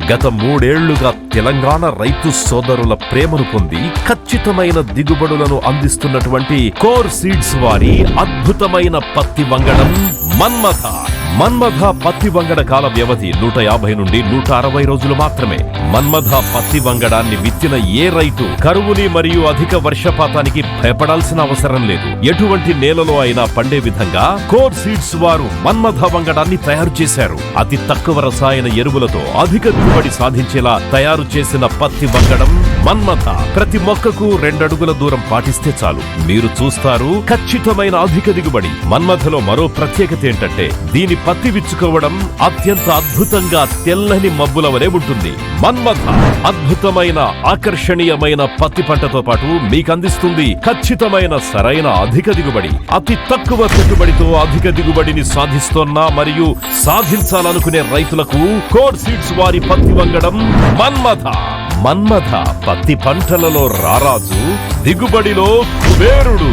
గత 3 ఏళ్లుగా తెలంగాణ రైతు సోదరుల ప్రేమను పొంది ఖచ్చితమైన దిగుబడులను అందిస్తున్నటువంటి కోర్ సీడ్స్ వారి అద్భుతమైన పత్తి వంగడం మన్మథ పత్తి వంగడ కాల వ్యవధి 150 నుండి 160 రోజులు మాత్రమే. మన్మథ పత్తి వంగడాన్ని విత్తిన ఏ రైతు కరువుని మరియు అధిక వర్షపాతానికి భయపడాల్సిన అవసరం లేదు. ఎటువంటి నేలలో అయినా పండే విధంగా కోర్ సీడ్స్ వారు మన్మథ వంగడాన్ని తయారు చేశారు. అతి తక్కువ రసాయన ఎరువులతో అధిక దిగుబడి సాధించేలా తయారు చేసిన పత్తి వంగడం మన్మథ. ప్రతి మొక్కకు 2 అడుగుల దూరం పాటిస్తే చాలు, మీరు చూస్తారు ఖచ్చితమైన అధిక దిగుబడి. మన్మథలో మరో ప్రత్యేకత ఏంటంటే దీని పత్తి విచ్చుకోవడం అత్యంత అద్భుతంగా తెల్లని మబ్బుల వలె ఉంటుంది. మన్మథ అద్భుతమైన ఆకర్షణీయమైన పత్తి పంటతో పాటు మీకు అందిస్తుంది ఖచ్చితమైన సరైన అధిక దిగుబడి. అతి తక్కువ పెట్టుబడితో అధిక దిగుబడిని సాధిస్తున్న మరియు సాధించాలనుకునే రైతులకు కోర్ సీడ్స్ వారి పత్తి వంగడం మన్మథ పత్తి పంటలలో రారాజు, దిగుబడిలో కుబేరుడు.